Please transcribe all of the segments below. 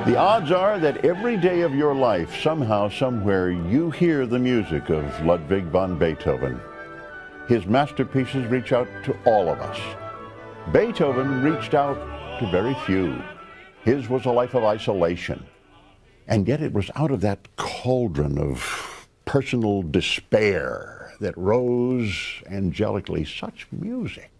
The odds are that every day of your life, somehow, somewhere, you hear the music of Ludwig van Beethoven. His masterpieces reach out to all of us. Beethoven reached out to very few. His was a life of isolation. And yet it was out of that cauldron of personal despair that rose angelically such music.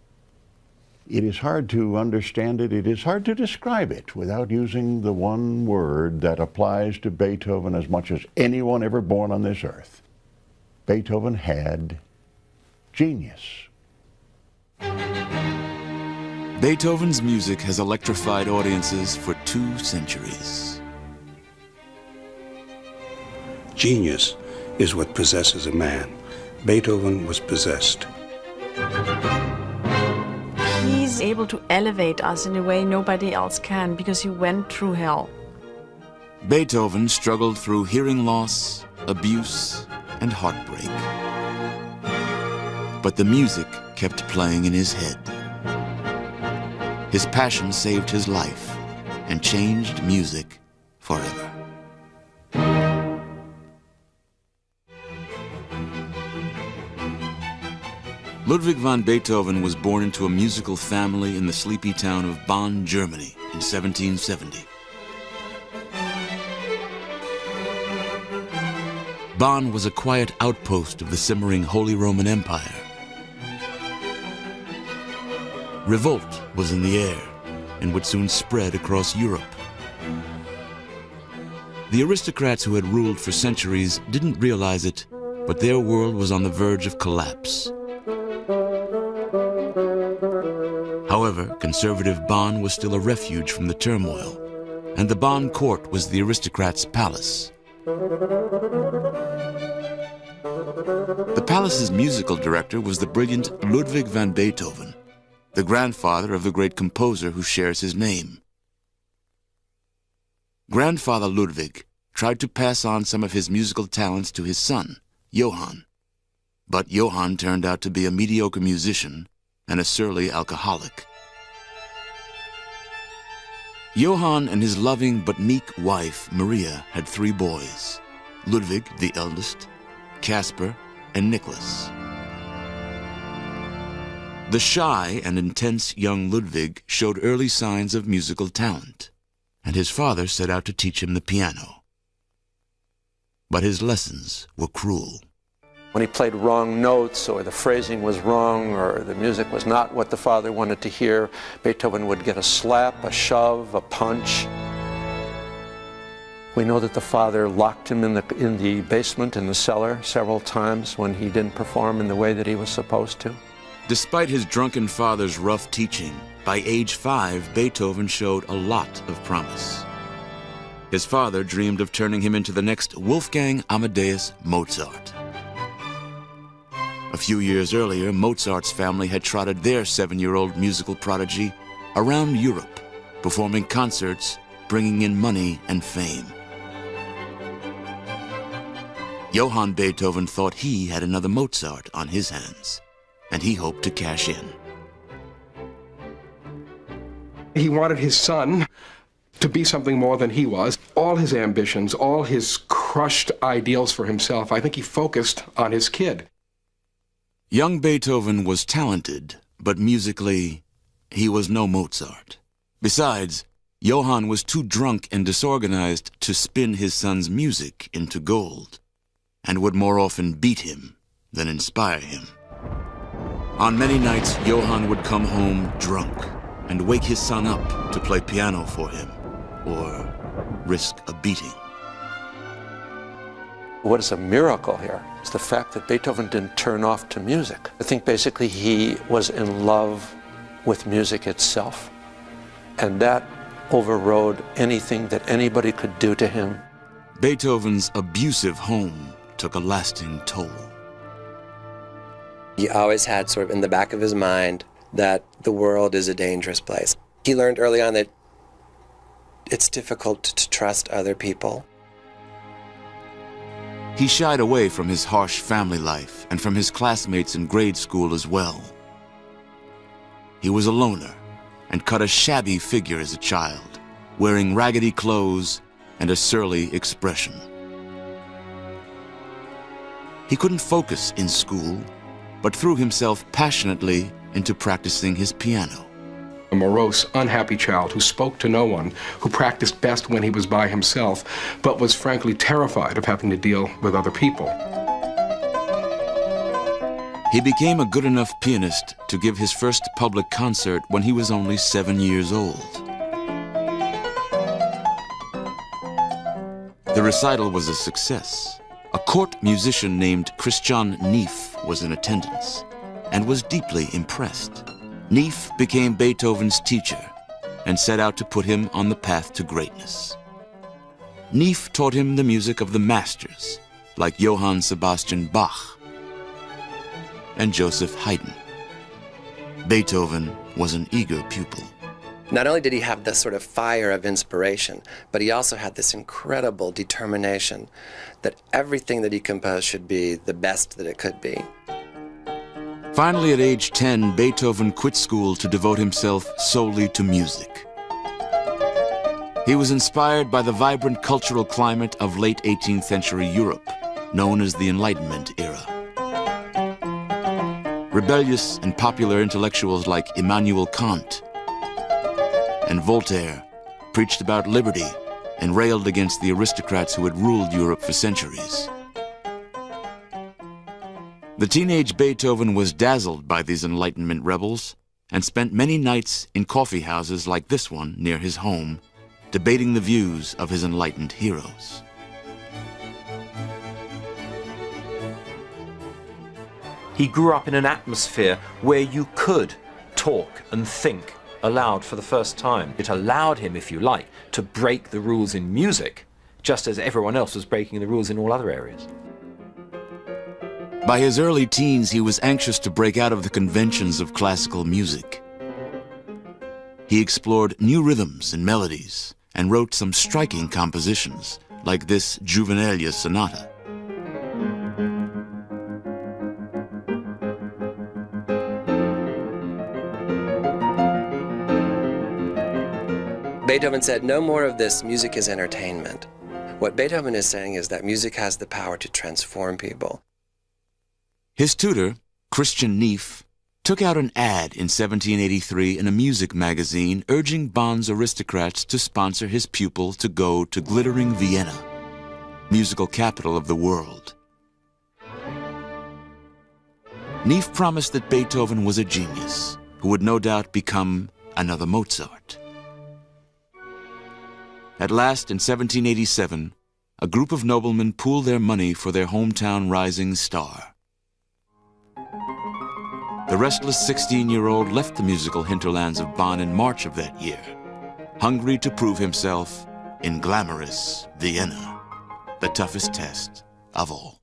It is hard to understand it. It is hard to describe it without using the one word that applies to Beethoven as much as anyone ever born on this earth. Beethoven had genius. Beethoven's music has electrified audiences for 2 centuries. Genius is what possesses a man. Beethoven was possessed. He's able to elevate us in a way nobody else can because he went through hell. Beethoven struggled through hearing loss, abuse, and heartbreak. But the music kept playing in his head. His passion saved his life and changed music forever. Ludwig van Beethoven was born into a musical family in the sleepy town of Bonn, Germany in 1770. Bonn was a quiet outpost of the simmering Holy Roman Empire. Revolt was in the air and would soon spread across Europe. The aristocrats who had ruled for centuries didn't realize it, but their world was on the verge of collapse. However, conservative Bonn was still a refuge from the turmoil, and the Bonn court was the aristocrats' palace. The palace's musical director was the brilliant Ludwig van Beethoven, the grandfather of the great composer who shares his name. Grandfather Ludwig tried to pass on some of his musical talents to his son, Johann. But Johann turned out to be a mediocre musician and a surly alcoholic. Johann and his loving but meek wife, Maria, had 3 boys, Ludwig, the eldest, Caspar, and Nicholas. The shy and intense young Ludwig showed early signs of musical talent, and his father set out to teach him the piano. But his lessons were cruel. When he played wrong notes, or the phrasing was wrong, or the music was not what the father wanted to hear, Beethoven would get a slap, a shove, a punch. We know that the father locked him in the basement, in the cellar, several times when he didn't perform in the way that he was supposed to. Despite his drunken father's rough teaching, by age 5, Beethoven showed a lot of promise. His father dreamed of turning him into the next Wolfgang Amadeus Mozart. A few years earlier, Mozart's family had trotted their 7-year-old musical prodigy around Europe, performing concerts, bringing in money and fame. Johann Beethoven thought he had another Mozart on his hands, and he hoped to cash in. He wanted his son to be something more than he was. All his ambitions, all his crushed ideals for himself, I think he focused on his kid. Young Beethoven was talented, but musically, he was no Mozart. Besides, Johann was too drunk and disorganized to spin his son's music into gold, and would more often beat him than inspire him. On many nights, Johann would come home drunk and wake his son up to play piano for him, or risk a beating. What is a miracle here is the fact that Beethoven didn't turn off to music. I think basically he was in love with music itself, and that overrode anything that anybody could do to him. Beethoven's abusive home took a lasting toll. He always had sort of in the back of his mind that the world is a dangerous place. He learned early on that it's difficult to trust other people. He shied away from his harsh family life and from his classmates in grade school as well. He was a loner and cut a shabby figure as a child, wearing raggedy clothes and a surly expression. He couldn't focus in school, but threw himself passionately into practicing his piano. A morose, unhappy child who spoke to no one, who practiced best when he was by himself, but was frankly terrified of having to deal with other people. He became a good enough pianist to give his first public concert when he was only 7 years old. The recital was a success. A court musician named Christian Neef was in attendance and was deeply impressed. Neef became Beethoven's teacher and set out to put him on the path to greatness. Neef taught him the music of the masters, like Johann Sebastian Bach and Joseph Haydn. Beethoven was an eager pupil. Not only did he have this sort of fire of inspiration, but he also had this incredible determination that everything that he composed should be the best that it could be. Finally, at age 10, Beethoven quit school to devote himself solely to music. He was inspired by the vibrant cultural climate of late 18th century Europe, known as the Enlightenment era. Rebellious and popular intellectuals like Immanuel Kant and Voltaire preached about liberty and railed against the aristocrats who had ruled Europe for centuries. The teenage Beethoven was dazzled by these Enlightenment rebels and spent many nights in coffee houses like this one near his home, debating the views of his enlightened heroes. He grew up in an atmosphere where you could talk and think aloud for the first time. It allowed him, if you like, to break the rules in music, just as everyone else was breaking the rules in all other areas. By his early teens, he was anxious to break out of the conventions of classical music. He explored new rhythms and melodies and wrote some striking compositions, like this Juvenilia Sonata. Beethoven said, no more of this music is entertainment. What Beethoven is saying is that music has the power to transform people. His tutor, Christian Neef, took out an ad in 1783 in a music magazine urging Bonn's aristocrats to sponsor his pupil to go to glittering Vienna, musical capital of the world. Neef promised that Beethoven was a genius who would no doubt become another Mozart. At last, in 1787, a group of noblemen pooled their money for their hometown rising star. The restless 16-year-old left the musical hinterlands of Bonn in March of that year, hungry to prove himself in glamorous Vienna, the toughest test of all.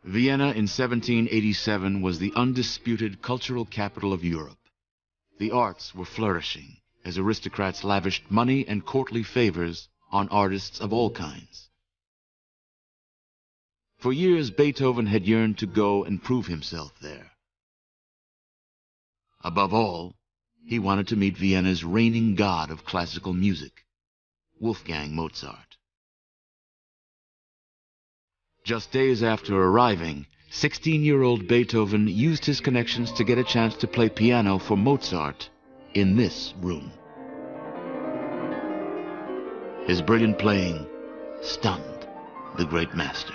Vienna in 1787 was the undisputed cultural capital of Europe. The arts were flourishing as aristocrats lavished money and courtly favors on artists of all kinds. For years, Beethoven had yearned to go and prove himself there. Above all, he wanted to meet Vienna's reigning god of classical music, Wolfgang Mozart. Just days after arriving, 16-year-old Beethoven used his connections to get a chance to play piano for Mozart in this room. His brilliant playing stunned the great master.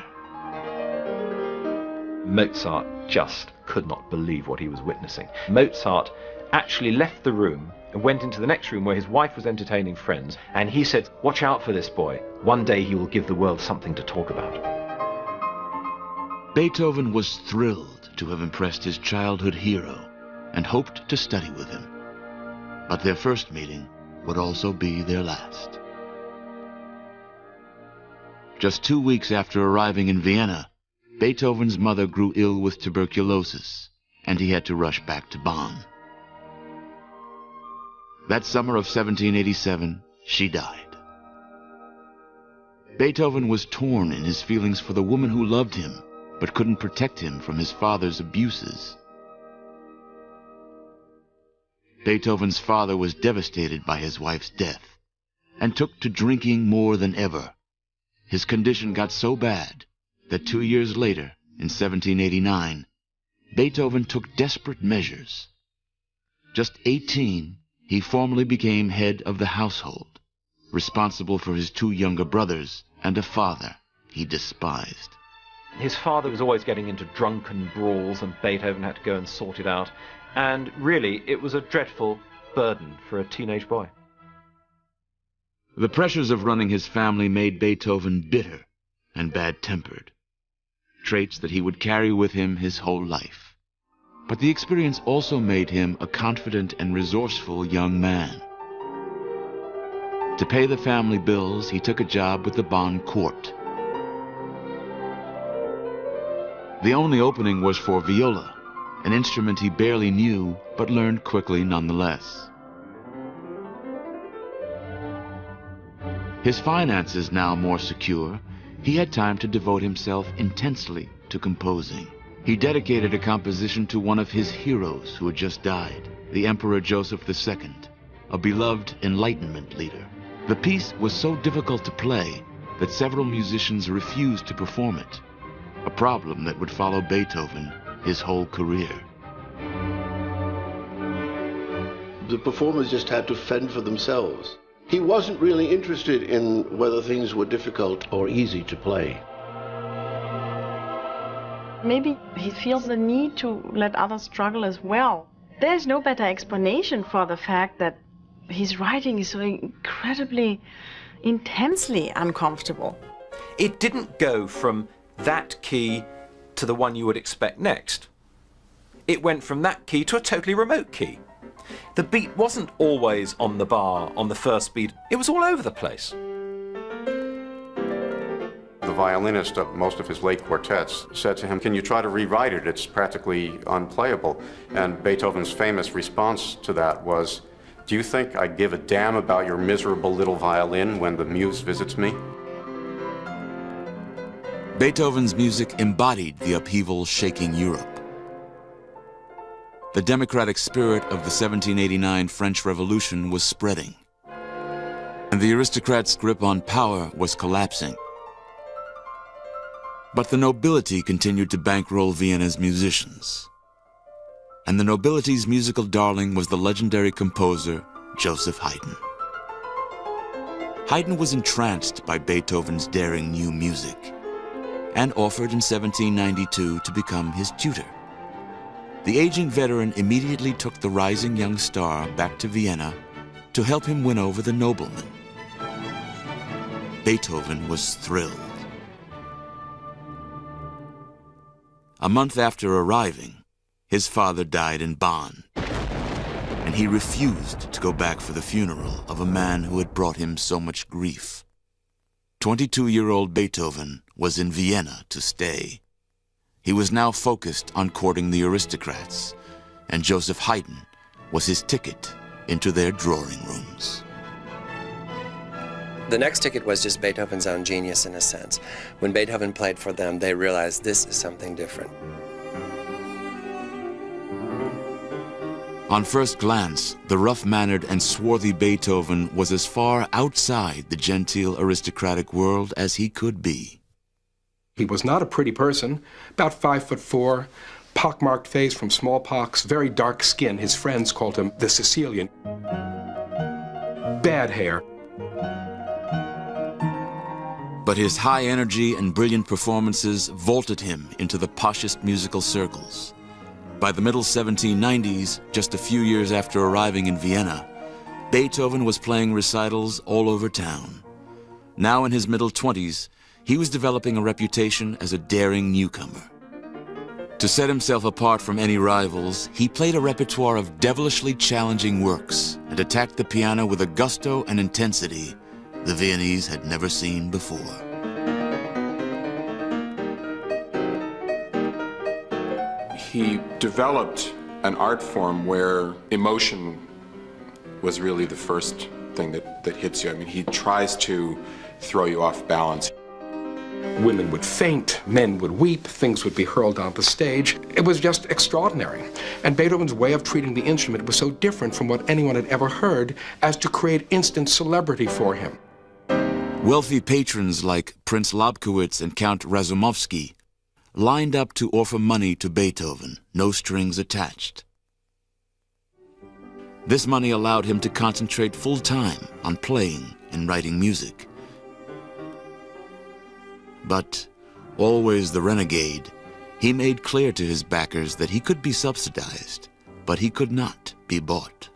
Mozart just could not believe what he was witnessing. Mozart actually left the room and went into the next room where his wife was entertaining friends, and he said, "Watch out for this boy. One day he will give the world something to talk about." Beethoven was thrilled to have impressed his childhood hero and hoped to study with him. But their first meeting would also be their last. Just 2 weeks after arriving in Vienna, Beethoven's mother grew ill with tuberculosis, and he had to rush back to Bonn. That summer of 1787, she died. Beethoven was torn in his feelings for the woman who loved him, but couldn't protect him from his father's abuses. Beethoven's father was devastated by his wife's death and took to drinking more than ever. His condition got so bad that 2 years later, in 1789, Beethoven took desperate measures. Just 18, he formally became head of the household, responsible for his 2 younger brothers and a father he despised. His father was always getting into drunken brawls, and Beethoven had to go and sort it out. And really, it was a dreadful burden for a teenage boy. The pressures of running his family made Beethoven bitter and bad-tempered, traits that he would carry with him his whole life. But the experience also made him a confident and resourceful young man. To pay the family bills, he took a job with the Bonn court. The only opening was for viola, an instrument he barely knew, but learned quickly nonetheless. His finances now more secure, he had time to devote himself intensely to composing. He dedicated a composition to one of his heroes who had just died, the Emperor Joseph II, a beloved Enlightenment leader. The piece was so difficult to play that several musicians refused to perform it, a problem that would follow Beethoven his whole career. The performers just had to fend for themselves. He wasn't really interested in whether things were difficult or easy to play. Maybe he feels the need to let others struggle as well. There's no better explanation for the fact that his writing is so incredibly, intensely uncomfortable. It didn't go from that key to the one you would expect next. It went from that key to a totally remote key. The beat wasn't always on the bar, on the first beat. It was all over the place. The violinist of most of his late quartets said to him, "Can you try to rewrite it? It's practically unplayable." And Beethoven's famous response to that was, "Do you think I give a damn about your miserable little violin when the muse visits me?" Beethoven's music embodied the upheaval shaking Europe. The democratic spirit of the 1789 French Revolution was spreading, and the aristocrats' grip on power was collapsing. But the nobility continued to bankroll Vienna's musicians. And the nobility's musical darling was the legendary composer Joseph Haydn. Haydn was entranced by Beethoven's daring new music and offered in 1792 to become his tutor. The aging veteran immediately took the rising young star back to Vienna to help him win over the nobleman. Beethoven was thrilled. A month after arriving, his father died in Bonn, and he refused to go back for the funeral of a man who had brought him so much grief. 22-year-old Beethoven was in Vienna to stay. He was now focused on courting the aristocrats, and Joseph Haydn was his ticket into their drawing rooms. The next ticket was just Beethoven's own genius, in a sense. When Beethoven played for them, they realized this is something different. On first glance, the rough-mannered and swarthy Beethoven was as far outside the genteel aristocratic world as he could be. He was not a pretty person, about 5'4", pockmarked face from smallpox, very dark skin. His friends called him the Sicilian. Bad hair. But his high energy and brilliant performances vaulted him into the poshest musical circles. By the middle 1790s, just a few years after arriving in Vienna, Beethoven was playing recitals all over town. Now in his middle 20s, he was developing a reputation as a daring newcomer. To set himself apart from any rivals, he played a repertoire of devilishly challenging works and attacked the piano with a gusto and intensity the Viennese had never seen before. He developed an art form where emotion was really the first thing that hits you. I mean, he tries to throw you off balance. Women would faint, men would weep, things would be hurled on the stage. It was just extraordinary. And Beethoven's way of treating the instrument was so different from what anyone had ever heard as to create instant celebrity for him. Wealthy patrons like Prince Lobkowitz and Count Razumovsky lined up to offer money to Beethoven, no strings attached. This money allowed him to concentrate full-time on playing and writing music. But, always the renegade, he made clear to his backers that he could be subsidized, but he could not be bought.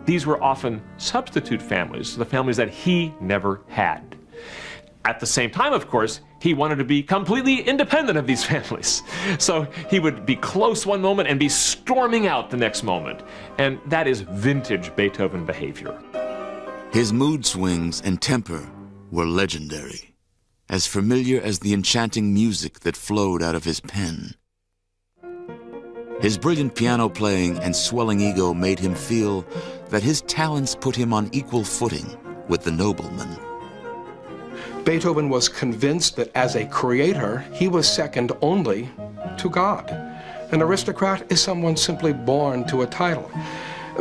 These were often substitute families, the families that he never had. At the same time, of course, he wanted to be completely independent of these families. So he would be close one moment and be storming out the next moment. And that is vintage Beethoven behavior. His mood swings and temper were legendary, as familiar as the enchanting music that flowed out of his pen. His brilliant piano playing and swelling ego made him feel that his talents put him on equal footing with the nobleman. Beethoven was convinced that as a creator, he was second only to God. An aristocrat is someone simply born to a title.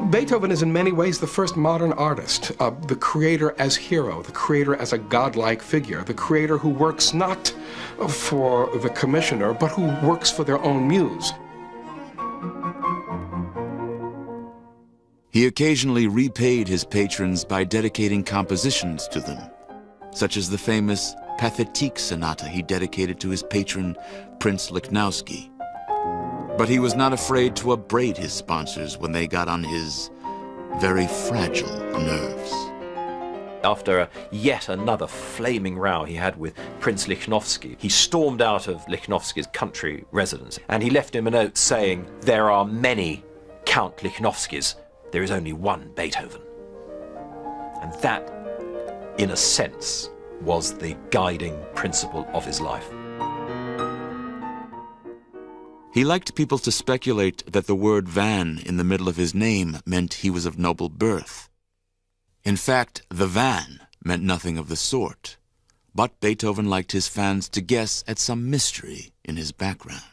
Beethoven is in many ways the first modern artist, the creator as hero, the creator as a godlike figure, the creator who works not for the commissioner, but who works for their own muse. He occasionally repaid his patrons by dedicating compositions to them, such as the famous Pathétique Sonata he dedicated to his patron, Prince Lichnowsky. But he was not afraid to upbraid his sponsors when they got on his very fragile nerves. After yet another flaming row he had with Prince Lichnowsky, he stormed out of Lichnowsky's country residence, and he left him a note saying, "There are many Count Lichnowskys, there is only one Beethoven." And that, in a sense, was the guiding principle of his life. He liked people to speculate that the word van in the middle of his name meant he was of noble birth. In fact, the van meant nothing of the sort, but Beethoven liked his fans to guess at some mystery in his background.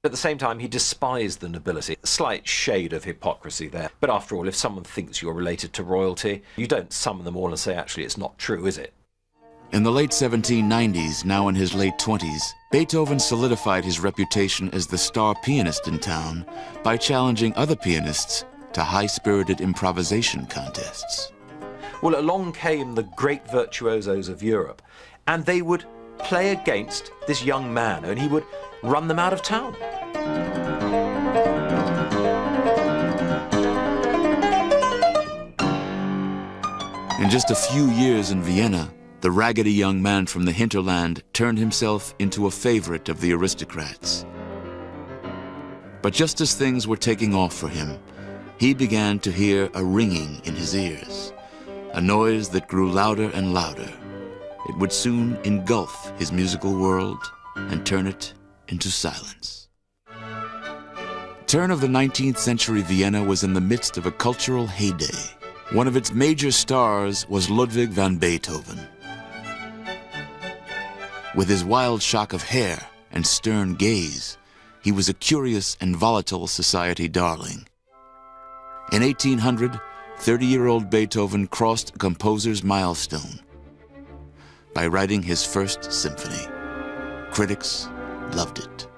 At the same time, he despised the nobility. A slight shade of hypocrisy there. But after all, if someone thinks you're related to royalty, you don't summon them all and say, actually, it's not true, is it? In the late 1790s, now in his late 20s, Beethoven solidified his reputation as the star pianist in town by challenging other pianists to high-spirited improvisation contests. Well, along came the great virtuosos of Europe, and they would play against this young man, and he would run them out of town. In just a few years in Vienna, the raggedy young man from the hinterland turned himself into a favorite of the aristocrats. But just as things were taking off for him, he began to hear a ringing in his ears, a noise that grew louder and louder. It would soon engulf his musical world and turn it into silence. Turn of the 19th century Vienna was in the midst of a cultural heyday. One of its major stars was Ludwig van Beethoven. With his wild shock of hair and stern gaze, he was a curious and volatile society darling. In 1800, 30-year-old Beethoven crossed a composer's milestone by writing his first symphony. Critics loved it.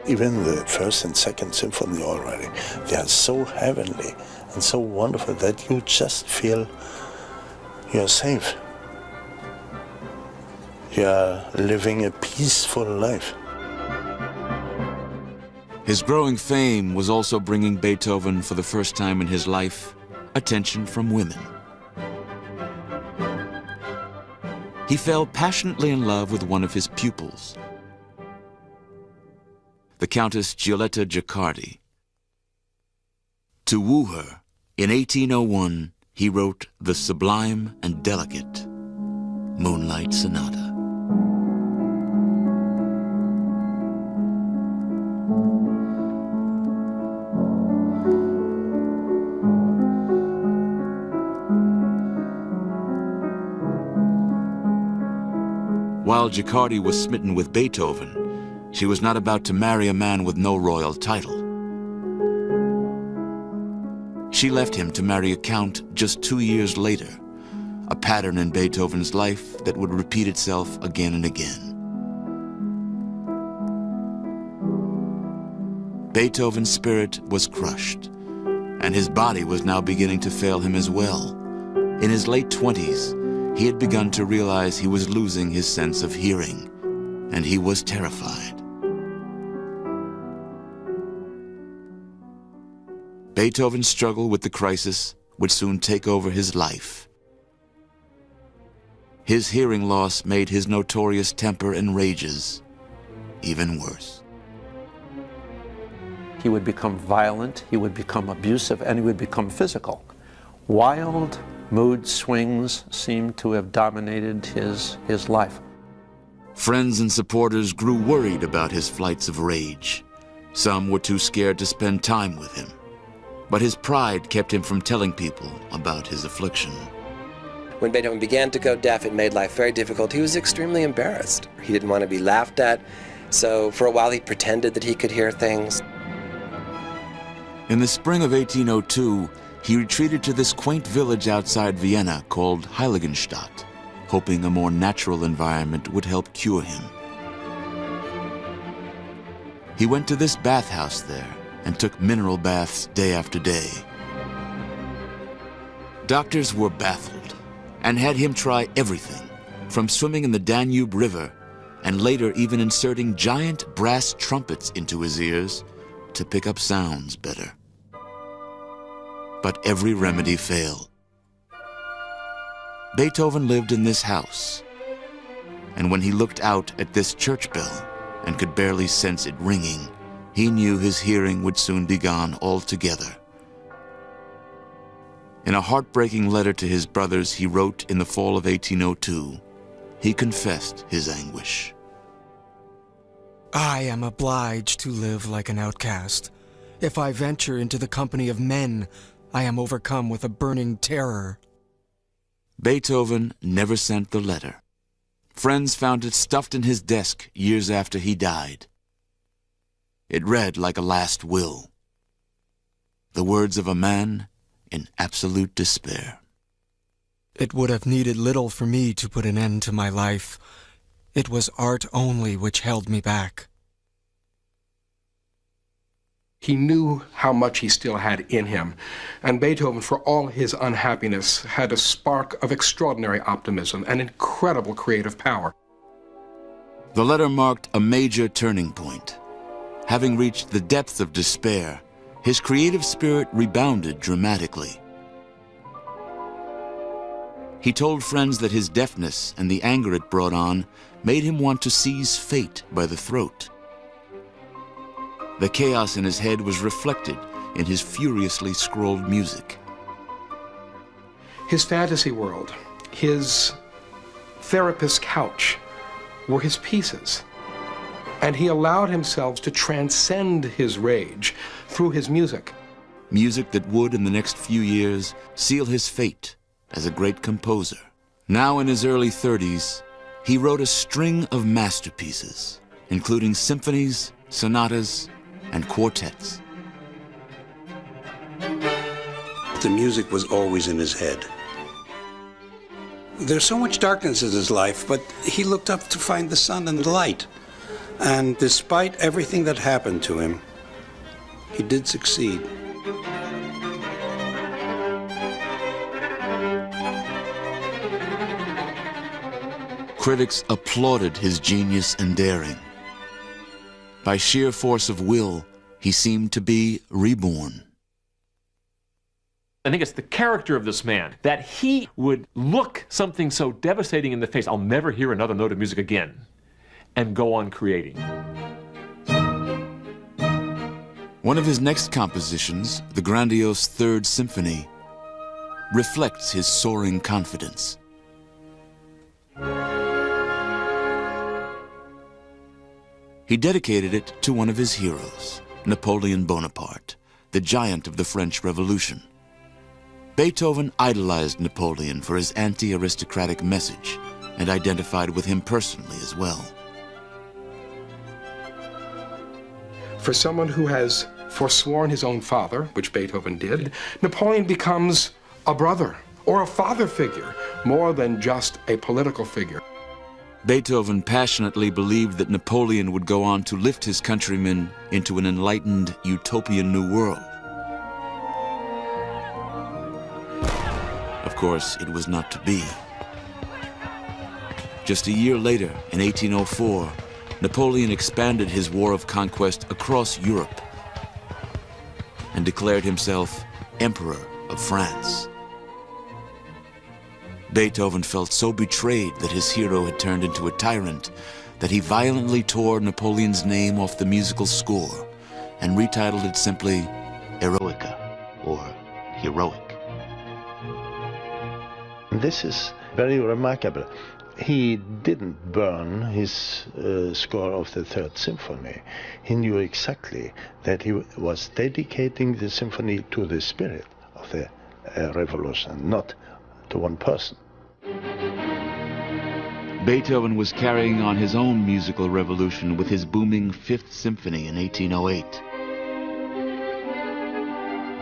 Even the first and second symphony already, they are so heavenly and so wonderful that you just feel you're safe. You are living a peaceful life. His growing fame was also bringing Beethoven, for the first time in his life, attention from women. He fell passionately in love with one of his pupils, the Countess Giulietta Giacardi. To woo her, in 1801, he wrote the sublime and delicate Moonlight Sonata. While Gicardi was smitten with Beethoven, she was not about to marry a man with no royal title. She left him to marry a count just 2 years later, a pattern in Beethoven's life that would repeat itself again and again. Beethoven's spirit was crushed, and his body was now beginning to fail him as well. In his late 20s, he had begun to realize he was losing his sense of hearing, and he was terrified. Beethoven's struggle with the crisis would soon take over his life. His hearing loss made his notorious temper and rages even worse. He would become violent, he would become abusive, and he would become physical. Wild mood swings seemed to have dominated his life. Friends and supporters grew worried about his flights of rage. Some were too scared to spend time with him. But his pride kept him from telling people about his affliction. When Beethoven began to go deaf, it made life very difficult. He was extremely embarrassed. He didn't want to be laughed at, so for a while he pretended that he could hear things. In the spring of 1802, he retreated to this quaint village outside Vienna called Heiligenstadt, hoping a more natural environment would help cure him. He went to this bathhouse there and took mineral baths day after day. Doctors were baffled and had him try everything, from swimming in the Danube River and later even inserting giant brass trumpets into his ears to pick up sounds better. But every remedy failed. Beethoven lived in this house, and when he looked out at this church bell and could barely sense it ringing, he knew his hearing would soon be gone altogether. In a heartbreaking letter to his brothers he wrote in the fall of 1802, he confessed his anguish. I am obliged to live like an outcast. If I venture into the company of men, I am overcome with a burning terror. Beethoven never sent the letter. Friends found it stuffed in his desk years after he died. It read like a last will, the words of a man in absolute despair. It would have needed little for me to put an end to my life. It was art only which held me back. He knew how much he still had in him, and Beethoven, for all his unhappiness, had a spark of extraordinary optimism and incredible creative power. The letter marked a major turning point. Having reached the depths of despair, his creative spirit rebounded dramatically. He told friends that his deafness and the anger it brought on made him want to seize fate by the throat. The chaos in his head was reflected in his furiously scrolled music. His fantasy world, his therapist's couch, were his pieces. And he allowed himself to transcend his rage through his music. Music that would, in the next few years, seal his fate as a great composer. Now in his early 30s, he wrote a string of masterpieces, including symphonies, sonatas, and quartets. The music was always in his head. There's so much darkness in his life, but he looked up to find the sun and the light. And despite everything that happened to him, he did succeed. Critics applauded his genius and daring. By sheer force of will, he seemed to be reborn. I think it's the character of this man, that he would look something so devastating in the face, I'll never hear another note of music again, and go on creating. One of his next compositions, the grandiose Third Symphony, reflects his soaring confidence. He dedicated it to one of his heroes, Napoleon Bonaparte, the giant of the French Revolution. Beethoven idolized Napoleon for his anti-aristocratic message and identified with him personally as well. For someone who has forsworn his own father, which Beethoven did, Napoleon becomes a brother or a father figure, more than just a political figure. Beethoven passionately believed that Napoleon would go on to lift his countrymen into an enlightened, utopian new world. Of course, it was not to be. Just a year later, in 1804, Napoleon expanded his war of conquest across Europe and declared himself Emperor of France. Beethoven felt so betrayed that his hero had turned into a tyrant that he violently tore Napoleon's name off the musical score and retitled it simply Eroica, or Heroic. This is very remarkable. He didn't burn his score of the Third Symphony. He knew exactly that he was dedicating the symphony to the spirit of the revolution, not to one person. Beethoven was carrying on his own musical revolution with his booming Fifth Symphony in 1808,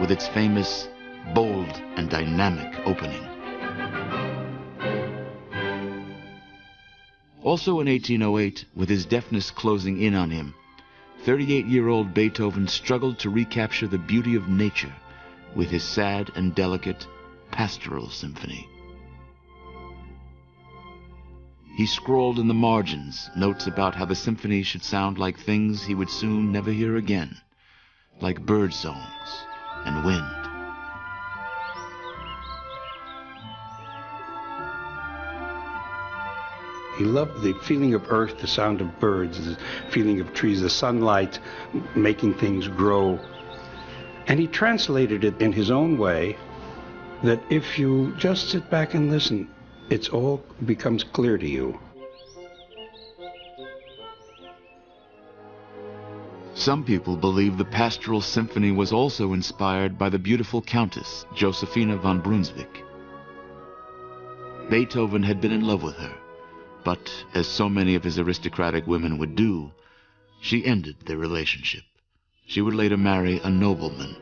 with its famous, bold, and dynamic opening. Also in 1808, with his deafness closing in on him, 38-year-old Beethoven struggled to recapture the beauty of nature with his sad and delicate Pastoral Symphony. He scrawled in the margins notes about how the symphony should sound like things he would soon never hear again, like bird songs and wind. He loved the feeling of earth, the sound of birds, the feeling of trees, the sunlight making things grow. And he translated it in his own way, that if you just sit back and listen, it all becomes clear to you. Some people believe the Pastoral Symphony was also inspired by the beautiful Countess Josephina von Brunswick. Beethoven had been in love with her, but as so many of his aristocratic women would do, she ended their relationship. She would later marry a nobleman